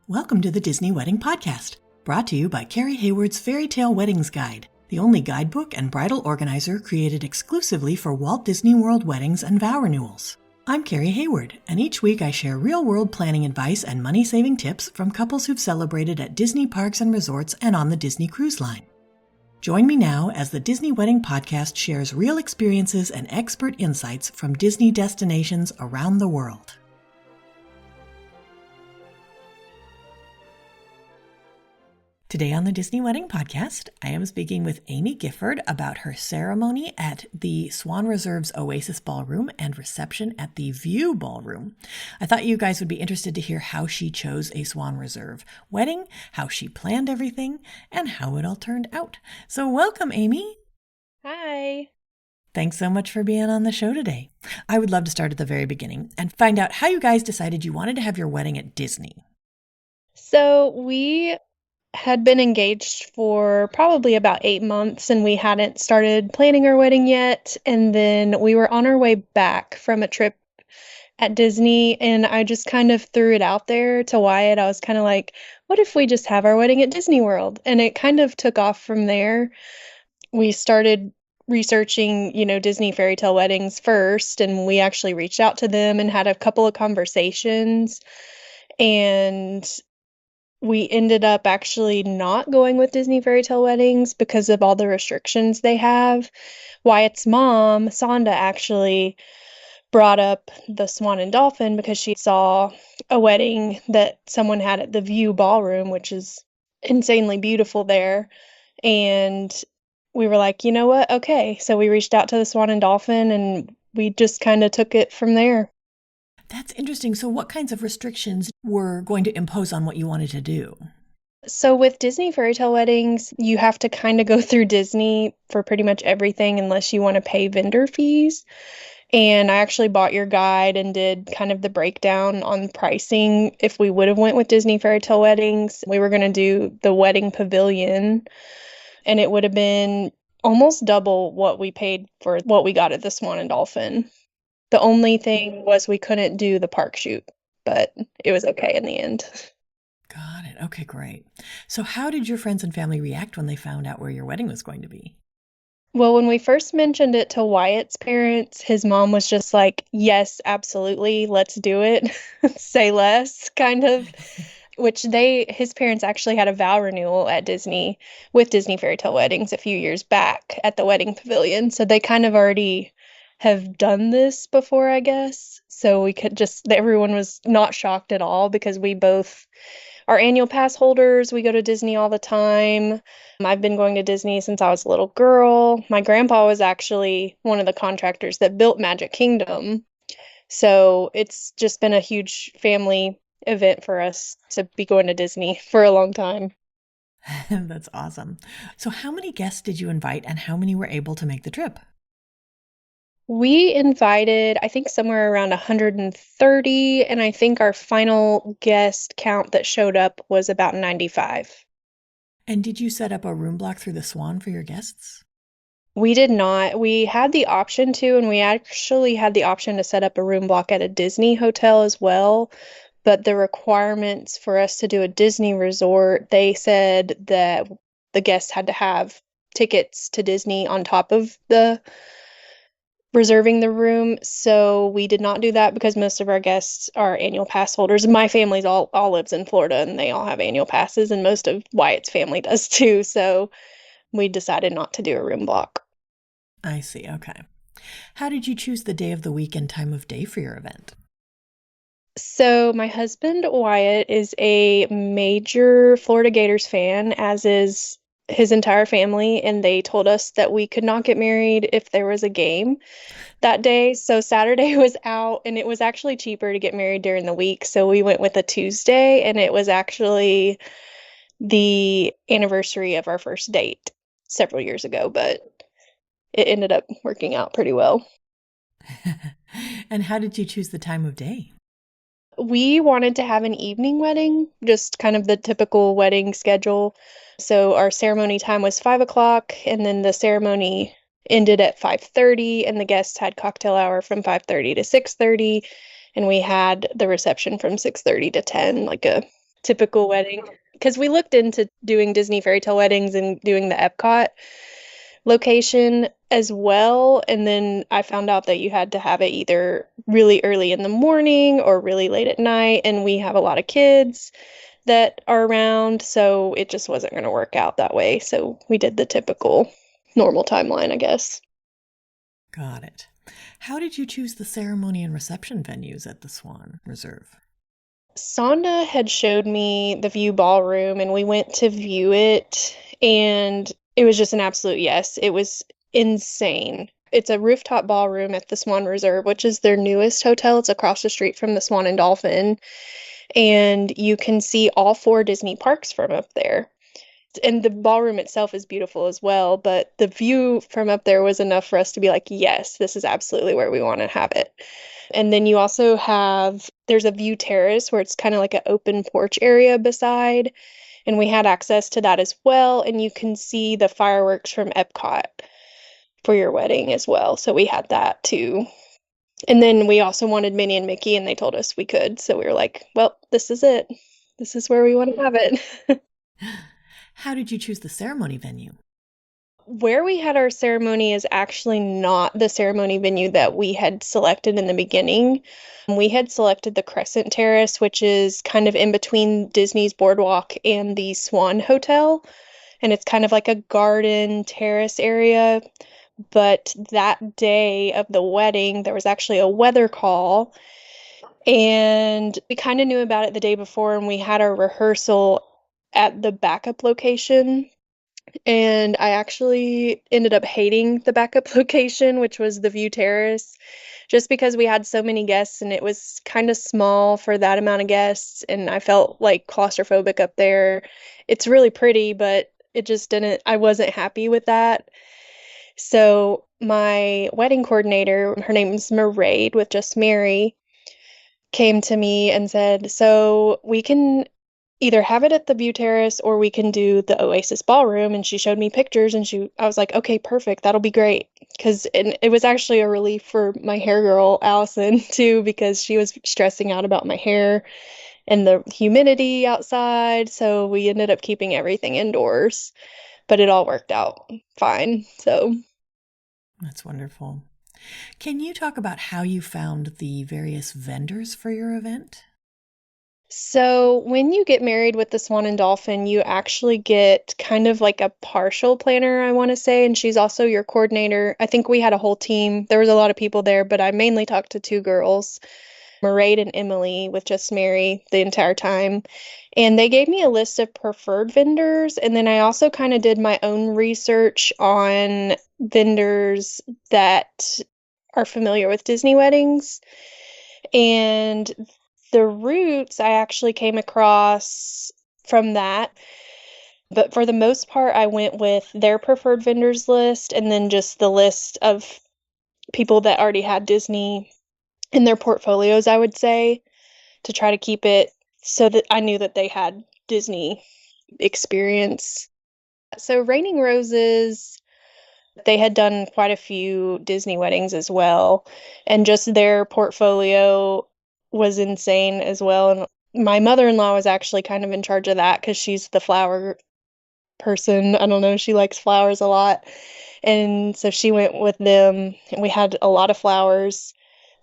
Welcome to the Disney Wedding Podcast, brought to you by Carrie Hayward's Fairy Tale Weddings Guide, the only guidebook and bridal organizer created exclusively for Walt Disney World weddings and vow renewals. I'm Carrie Hayward, and each week I share real-world planning advice and money-saving tips from couples who've celebrated at Disney parks and resorts and on the Disney Cruise Line. Join me now as the Disney Wedding Podcast shares real experiences and expert insights from Disney destinations around the world. Today on the Disney Wedding Podcast, I am speaking with Amy Gifford about her ceremony at the Swan Reserve's Oasis Ballroom and reception at the Vue Ballroom. I thought you guys would be interested to hear how she chose a Swan Reserve wedding, how she planned everything, and how it all turned out. So welcome, Amy. Hi. Thanks so much for being on the show today. I would love to start at the very beginning and find out how you guys decided you wanted to have your wedding at Disney. So we had been engaged for probably about 8 months, and we hadn't started planning our wedding yet. And then we were on our way back from a trip at Disney, and I just kind of threw it out there to Wyatt. I was kind of like, what if we just have our wedding at Disney World? And it kind of took off from there. We started researching, Disney fairy tale weddings first, and we actually reached out to them and had a couple of conversations. And we ended up actually not going with Disney fairy tale weddings because of all the restrictions they have. Wyatt's mom, Sonda, actually brought up the Swan and Dolphin because she saw a wedding that someone had at the Vue Ballroom, which is insanely beautiful there. And we were like, you know what? Okay. So we reached out to the Swan and Dolphin, and we just kind of took it from there. That's interesting. So what kinds of restrictions were going to impose on what you wanted to do? So with Disney fairy tale weddings, you have to kind of go through Disney for pretty much everything unless you want to pay vendor fees. And I actually bought your guide and did kind of the breakdown on pricing. If we would have went with Disney fairy tale weddings, we were going to do the wedding pavilion, and it would have been almost double what we paid for what we got at the Swan and Dolphin. The only thing was we couldn't do the park shoot, but it was okay in the end. Got it. Okay, great. So how did your friends and family react when they found out where your wedding was going to be? Well, when we first mentioned it to Wyatt's parents, his mom was just like, yes, absolutely, let's do it. Say less, kind of. Which his parents actually had a vow renewal at Disney with Disney fairy tale weddings a few years back at the wedding pavilion. So they kind of already have done this before, I guess. So everyone was not shocked at all because we both are annual pass holders. We go to Disney all the time. I've been going to Disney since I was a little girl. My grandpa was actually one of the contractors that built Magic Kingdom. So it's just been a huge family event for us to be going to Disney for a long time. That's awesome. So how many guests did you invite and how many were able to make the trip? We invited, I think, somewhere around 130, and I think our final guest count that showed up was about 95. And did you set up a room block through the Swan for your guests? We did not. We had the option to, and we actually had the option to set up a room block at a Disney hotel as well. But the requirements for us to do a Disney resort, they said that the guests had to have tickets to Disney on top of the reserving the room. So we did not do that because most of our guests are annual pass holders. My family's all lives in Florida, and they all have annual passes, and most of Wyatt's family does too. So we decided not to do a room block. I see. Okay. How did you choose the day of the week and time of day for your event? So my husband, Wyatt, is a major Florida Gators fan, as is his entire family, and they told us that we could not get married if there was a game that day. So Saturday was out, and it was actually cheaper to get married during the week. So we went with a Tuesday, and it was actually the anniversary of our first date several years ago, but it ended up working out pretty well. And how did you choose the time of day? We wanted to have an evening wedding, just kind of the typical wedding schedule. So our ceremony time was 5 o'clock, and then the ceremony ended at 5:30, and the guests had cocktail hour from 5:30 to 6:30. and we had the reception from 6:30 to 10, like a typical wedding. Because we looked into doing Disney fairy tale weddings and doing the Epcot location as well. And then I found out that you had to have it either really early in the morning or really late at night. And we have a lot of kids that are around, so it just wasn't going to work out that way. So we did the typical normal timeline, I guess. Got it. How did you choose the ceremony and reception venues at the Swan Reserve? Sonda had showed me the Vue Ballroom, and we went to view it, and it was just an absolute yes. It was insane. It's a rooftop ballroom at the Swan Reserve, which is their newest hotel. It's across the street from the Swan and Dolphin, and you can see all 4 Disney parks from up there. And the ballroom itself is beautiful as well, but the view from up there was enough for us to be like, yes, this is absolutely where we want to have it. And then you also there's a view terrace where it's kind of like an open porch area beside, and we had access to that as well. And you can see the fireworks from Epcot for your wedding as well. So we had that too. And then we also wanted Minnie and Mickey, and they told us we could. So we were like, well, this is it. This is where we want to have it. How did you choose the ceremony venue? Where we had our ceremony is actually not the ceremony venue that we had selected in the beginning. We had selected the Crescent Terrace, which is kind of in between Disney's Boardwalk and the Swan Hotel. And it's kind of like a garden terrace area. But that day of the wedding, there was actually a weather call. And we kind of knew about it the day before, and we had our rehearsal at the backup location. And I actually ended up hating the backup location, which was the View Terrace, just because we had so many guests and it was kind of small for that amount of guests. And I felt like claustrophobic up there. It's really pretty, but I wasn't happy with that. So my wedding coordinator, her name's Mairead with Just Mary, came to me and said, so we can either have it at the View Terrace or we can do the Oasis Ballroom. And she showed me pictures, and I was like, okay, perfect. That'll be great. And it was actually a relief for my hair girl, Allison, too, because she was stressing out about my hair and the humidity outside. So we ended up keeping everything indoors, but it all worked out fine. So that's wonderful. Can you talk about how you found the various vendors for your event? So when you get married with the Swan and Dolphin, you actually get kind of like a partial planner, I want to say, and she's also your coordinator. I think we had a whole team. There was a lot of people there, but I mainly talked to 2 girls, Mairead and Emily, with Just Mary the entire time. And they gave me a list of preferred vendors, and then I also kind of did my own research on vendors that are familiar with Disney weddings. And the routes I actually came across from that. But for the most part, I went with their preferred vendors list and then just the list of people that already had Disney in their portfolios, I would say, to try to keep it so that I knew that they had Disney experience. So Raining Roses, they had done quite a few Disney weddings as well, and just their portfolio was insane as well. And my mother-in-law was actually kind of in charge of that because she's the flower person. I don't know, she likes flowers a lot. And so she went with them, and we had a lot of flowers,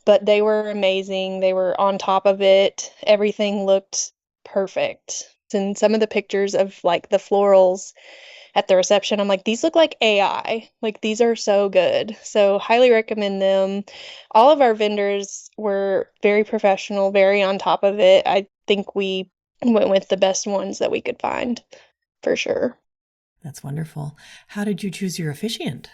but they were amazing. They were on top of it. Everything looked perfect. And some of the pictures of like the florals at the reception, I'm like, these look like AI. Like, these are so good. So highly recommend them. All of our vendors were very professional, very on top of it. I think we went with the best ones that we could find, for sure. That's wonderful. How did you choose your officiant?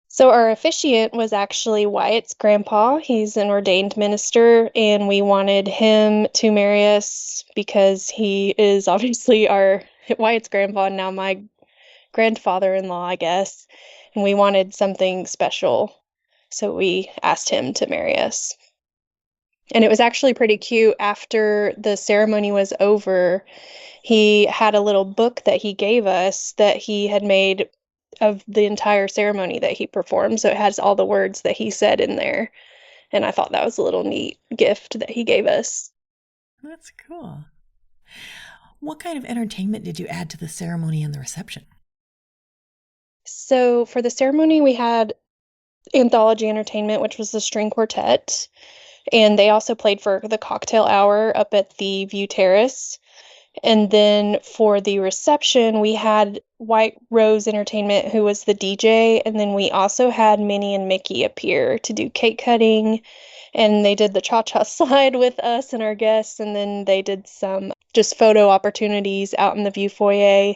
So our officiant was actually Wyatt's grandpa. He's an ordained minister, and we wanted him to marry us because he is obviously Wyatt's grandpa, and now my grandfather-in-law, I guess, and we wanted something special. So we asked him to marry us. And it was actually pretty cute. After the ceremony was over, he had a little book that he gave us that he had made of the entire ceremony that he performed. So it has all the words that he said in there. And I thought that was a little neat gift that he gave us. That's cool. What kind of entertainment did you add to the ceremony and the reception? So for the ceremony, we had anthology entertainment, which was the string quartet. And they also played for the cocktail hour up at the View Terrace. And then for the reception, we had White Rose Entertainment, who was the DJ. And then we also had Minnie and Mickey appear to do cake cutting. And they did the cha-cha slide with us and our guests. And then they did some just photo opportunities out in the view foyer.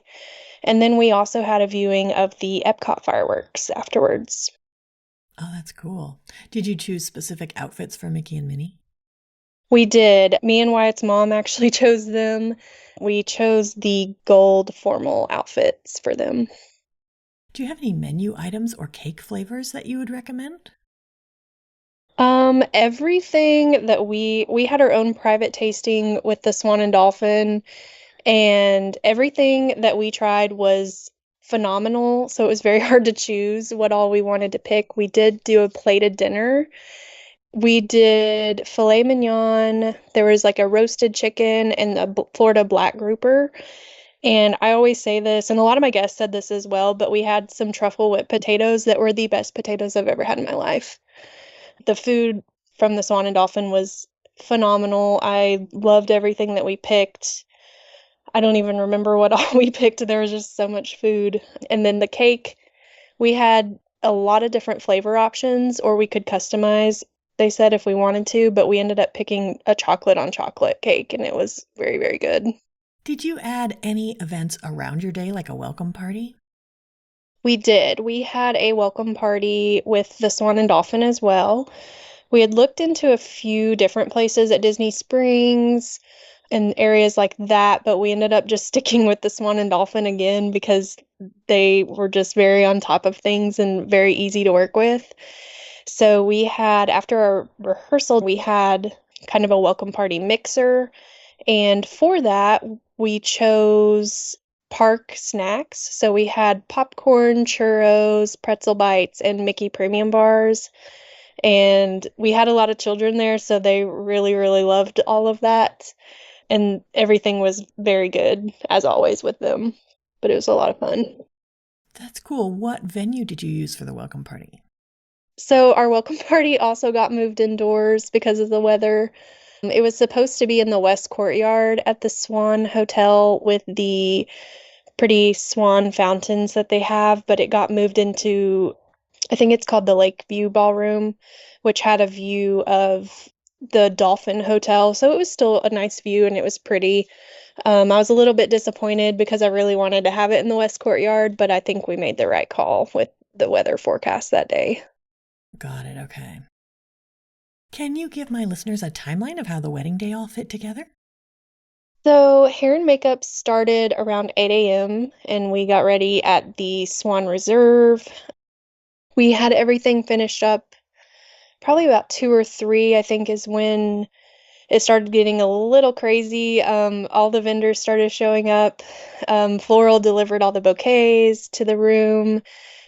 And then we also had a viewing of the Epcot fireworks afterwards. Oh, that's cool. Did you choose specific outfits for Mickey and Minnie? We did. Me and Wyatt's mom actually chose them. We chose the gold formal outfits for them. Do you have any menu items or cake flavors that you would recommend? Everything that we had our own private tasting with the Swan and Dolphin, and everything that we tried was phenomenal. So it was very hard to choose what all we wanted to pick. We did do a plated dinner. We did filet mignon. There was like a roasted chicken and a Florida black grouper. And I always say this, and a lot of my guests said this as well, but we had some truffle whipped potatoes that were the best potatoes I've ever had in my life. The food from the Swan and Dolphin was phenomenal. I loved everything that we picked. I don't even remember what all we picked. There was just so much food. And then the cake, we had a lot of different flavor options, or we could customize, they said, if we wanted to, but we ended up picking a chocolate on chocolate cake, and it was very, very good. Did you add any events around your day, like a welcome party? We did. We had a welcome party with the Swan and Dolphin as well. We had looked into a few different places at Disney Springs and areas like that, but we ended up just sticking with the Swan and Dolphin again because they were just very on top of things and very easy to work with. So we had, after our rehearsal, we had kind of a welcome party mixer. And for that, we chose park snacks. So we had popcorn, churros, pretzel bites, and Mickey premium bars. And we had a lot of children there, so they really, really loved all of that. And everything was very good, as always, with them. But it was a lot of fun. That's cool. What venue did you use for the welcome party? So our welcome party also got moved indoors because of the weather. It was supposed to be in the West Courtyard at the Swan Hotel with the pretty swan fountains that they have, but it got moved into, I think it's called the Vue Ballroom, which had a view of the Dolphin Hotel. So it was still a nice view and it was pretty. I was a little bit disappointed because I really wanted to have it in the West Courtyard, but I think we made the right call with the weather forecast that day. Got it. Okay. Can you give my listeners a timeline of how the wedding day all fit together? So hair and makeup started around 8 a.m. and we got ready at the Swan Reserve. We had everything finished up probably about 2 or 3, I think, is when it started getting a little crazy. All the vendors started showing up. Floral delivered all the bouquets to the room.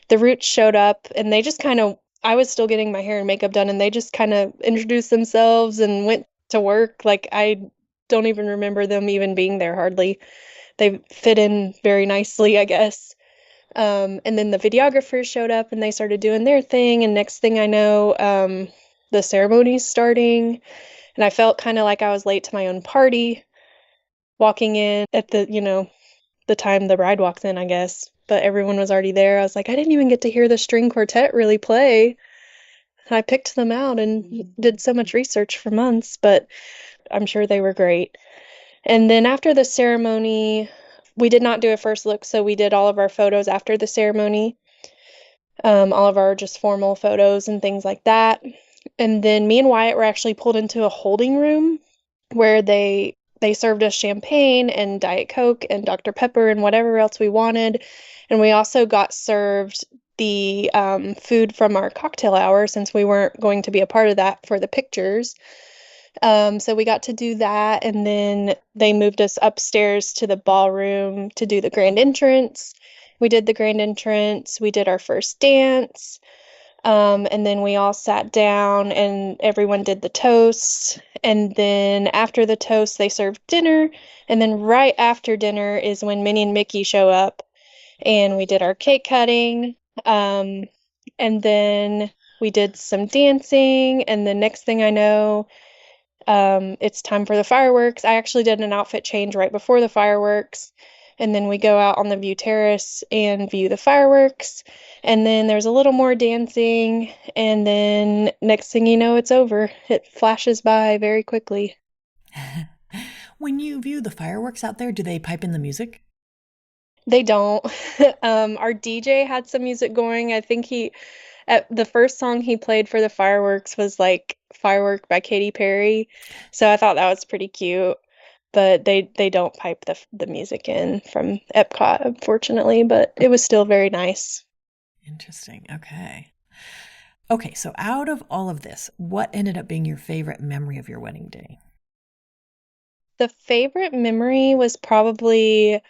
The Roots showed up and they just kind of, I was still getting my hair and makeup done and they just kind of introduced themselves and went to work. Like, I don't even remember them even being there hardly. They fit in very nicely, I guess. And then the videographers showed up and they started doing their thing. And next thing I know, the ceremony's starting. And I felt kind of like I was late to my own party, walking in at the time the bride walks in, I guess. But everyone was already there. I was like, I didn't even get to hear the string quartet really play. And I picked them out and did so much research for months, but I'm sure they were great. And then after the ceremony, we did not do a first look, so we did all of our photos after the ceremony, all of our just formal photos and things like that. And then me and Wyatt were actually pulled into a holding room where they served us champagne and Diet Coke and Dr. Pepper and whatever else we wanted. And we also got served the food from our cocktail hour since we weren't going to be a part of that for the pictures. So we got to do that, and then they moved us upstairs to the ballroom to do the grand entrance. We did the grand entrance. We did our first dance. And then we all sat down and everyone did the toast. And then after the toast, they served dinner. And then right after dinner is when Minnie and Mickey show up and we did our cake cutting. Um, and then we did some dancing. And the next thing I know, it's time for the fireworks. I actually did an outfit change right before the fireworks. And then we go out on the view terrace and view the fireworks. And then there's a little more dancing. And then next thing you know, it's over. It flashes by very quickly. When you view the fireworks out there, do they pipe in the music? They don't. Our DJ had some music going. I think the first song he played for the fireworks was like Firework by Katy Perry. So I thought that was pretty cute. But they don't pipe the music in from Epcot, unfortunately, but it was still very nice. Interesting. Okay. Okay, so out of all of this, what ended up being your favorite memory of your wedding day? The favorite memory was probably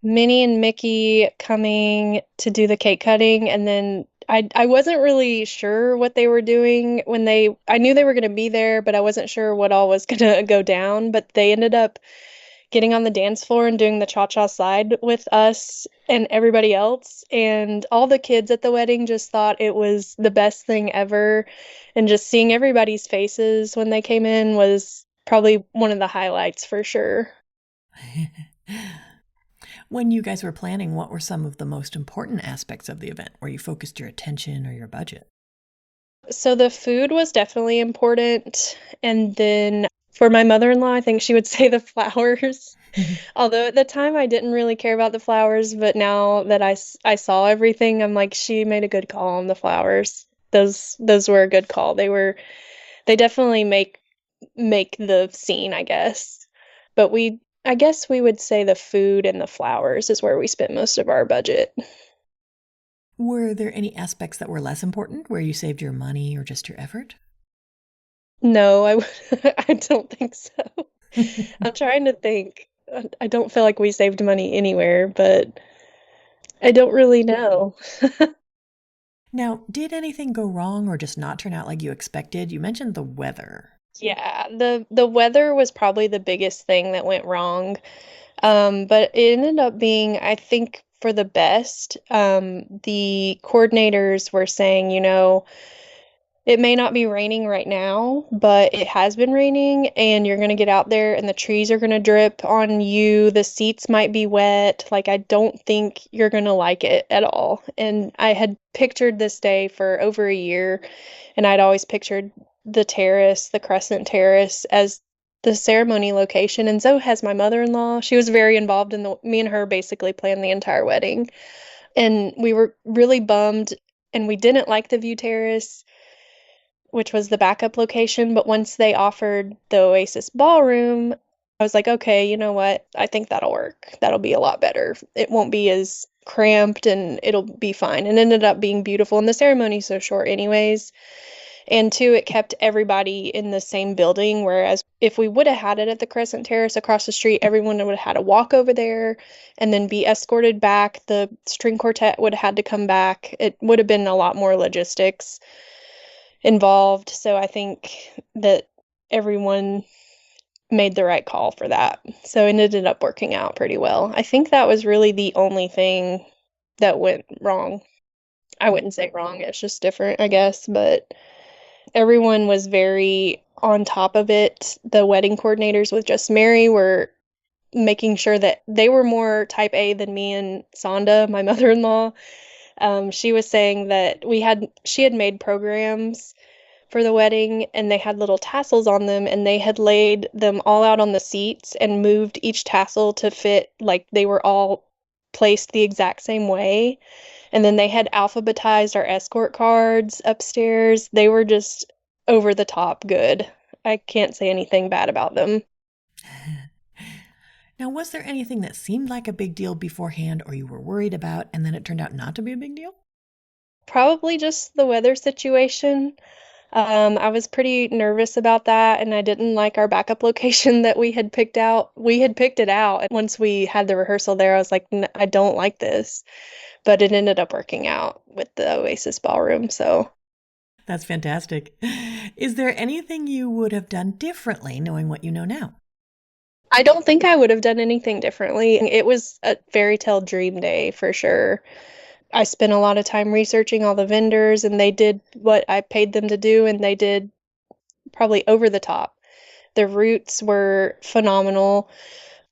Minnie and Mickey coming to do the cake cutting, and then I wasn't really sure what they were doing when I knew they were going to be there, but I wasn't sure what all was going to go down, but they ended up getting on the dance floor and doing the cha-cha slide with us and everybody else. And all the kids at the wedding just thought it was the best thing ever. And just seeing everybody's faces when they came in was probably one of the highlights for sure. When you guys were planning, what were some of the most important aspects of the event where you focused your attention or your budget? So the food was definitely important. And then for my mother-in-law, I think she would say the flowers. Although at the time I didn't really care about the flowers, but now that I saw everything, I'm like, she made a good call on the flowers. Those were a good call. They definitely make the scene, I guess. But I guess we would say the food and the flowers is where we spent most of our budget. Were there any aspects that were less important where you saved your money or just your effort? No, I don't think so. I'm trying to think. I don't feel like we saved money anywhere, but I don't really know. Now, did anything go wrong or just not turn out like you expected? You mentioned the weather. Yeah, the weather was probably the biggest thing that went wrong. But it ended up being, I think, for the best. The coordinators were saying, it may not be raining right now, but it has been raining, and you're going to get out there and the trees are going to drip on you. The seats might be wet. Like, I don't think you're going to like it at all. And I had pictured this day for over a year, and I'd always pictured the terrace, the Crescent Terrace, as the ceremony location. And so has my mother-in-law. She was very involved in me and her basically planned the entire wedding. And we were really bummed, and we didn't like the View Terrace, which was the backup location. But once they offered the Oasis Ballroom, I was like, okay, you know what? I think that'll work. That'll be a lot better. It won't be as cramped and it'll be fine. And it ended up being beautiful. And the ceremony's so short, anyways. And two, it kept everybody in the same building. Whereas if we would have had it at the Crescent Terrace across the street, everyone would have had to walk over there and then be escorted back. The string quartet would have had to come back. It would have been a lot more logistics involved. So I think that everyone made the right call for that. So it ended up working out pretty well. I think that was really the only thing that went wrong. I wouldn't say wrong, it's just different, I guess, but everyone was very on top of it. The wedding coordinators with Just Mary were making sure that they were more type A than me and Sonda, my mother-in-law. She was saying that she had made programs for the wedding and they had little tassels on them and they had laid them all out on the seats and moved each tassel to fit like they were all placed the exact same way. And then they had alphabetized our escort cards upstairs. They were just over the top good. I can't say anything bad about them. Now, was there anything that seemed like a big deal beforehand or you were worried about and then it turned out not to be a big deal? Probably just the weather situation. I was pretty nervous about that, and I didn't like our backup location that we had picked out. We had picked it out, and once we had the rehearsal there, I was like, I don't like this. But it ended up working out with the Oasis Ballroom, so That's fantastic. Is there anything you would have done differently knowing what you know now? I don't think I would have done anything differently. It was a fairy tale dream day for sure. I spent a lot of time researching all the vendors, and they did what I paid them to do, and they did probably over the top. The routes were phenomenal.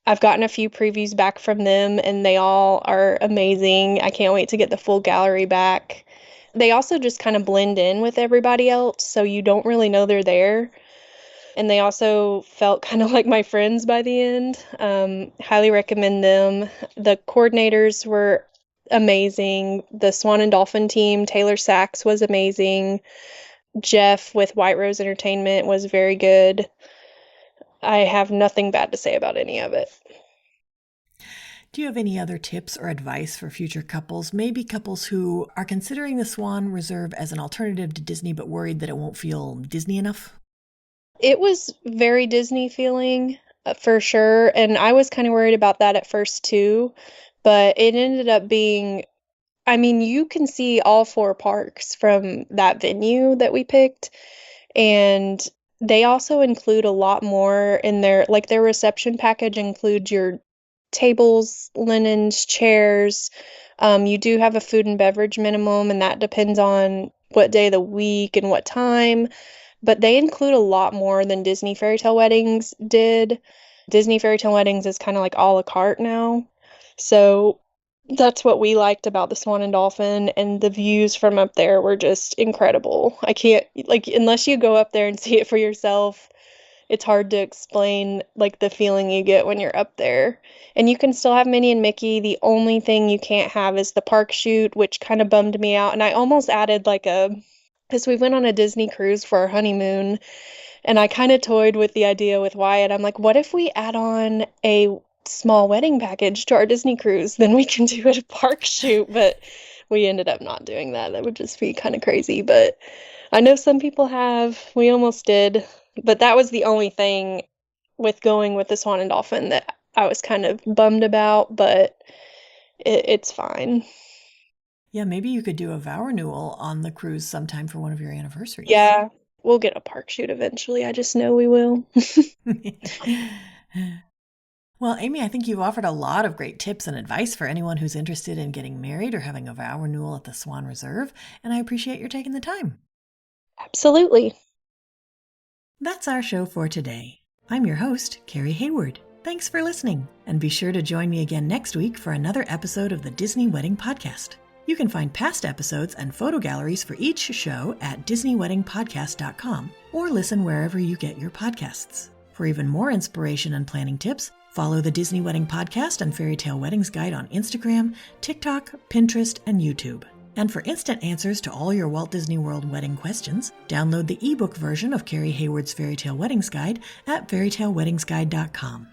I've gotten a few previews back from them, and they all are amazing. I can't wait to get the full gallery back. They also just kind of blend in with everybody else, so you don't really know they're there. And they also felt kind of like my friends by the end. Highly recommend them. The coordinators were amazing. The Swan and Dolphin team, Taylor Sachs was amazing. Jeff with White Rose Entertainment was very good. I have nothing bad to say about any of it. Do you have any other tips or advice for future couples, maybe couples who are considering the Swan Reserve as an alternative to Disney but worried that it won't feel Disney enough? It was very Disney feeling for sure, and I was kind of worried about that at first too, but it ended up being, I mean, you can see all four parks from that venue that we picked, and they also include a lot more in their reception package includes your tables, linens, chairs. You do have a food and beverage minimum, and that depends on what day of the week and what time. But they include a lot more than Disney Fairy Tale Weddings did. Disney Fairy Tale Weddings is kind of like a la carte now. So that's what we liked about the Swan and Dolphin, and the views from up there were just incredible. I can't, like, unless you go up there and see it for yourself, it's hard to explain, like, the feeling you get when you're up there. And you can still have Minnie and Mickey. The only thing you can't have is the park chute, which kind of bummed me out. And I almost added, like, because we went on a Disney cruise for our honeymoon, and I kind of toyed with the idea with Wyatt. I'm like, what if we add on a small wedding package to our Disney cruise? Then we can do a park shoot. But we ended up not doing that. That would just be kind of crazy. But I know some people have. We almost did. But that was the only thing with going with the Swan and Dolphin that I was kind of bummed about. But it's fine. Yeah, maybe you could do a vow renewal on the cruise sometime for one of your anniversaries. Yeah, we'll get a park shoot eventually. I just know we will. Well, Amy, I think you've offered a lot of great tips and advice for anyone who's interested in getting married or having a vow renewal at the Swan Reserve, and I appreciate your taking the time. Absolutely. That's our show for today. I'm your host, Carrie Hayward. Thanks for listening, and be sure to join me again next week for another episode of the Disney Wedding Podcast. You can find past episodes and photo galleries for each show at DisneyWeddingPodcast.com or listen wherever you get your podcasts. For even more inspiration and planning tips, follow the Disney Wedding Podcast and Fairy Tale Weddings Guide on Instagram, TikTok, Pinterest, and YouTube. And for instant answers to all your Walt Disney World wedding questions, download the ebook version of Carrie Hayward's Fairy Tale Weddings Guide at fairytaleweddingsguide.com.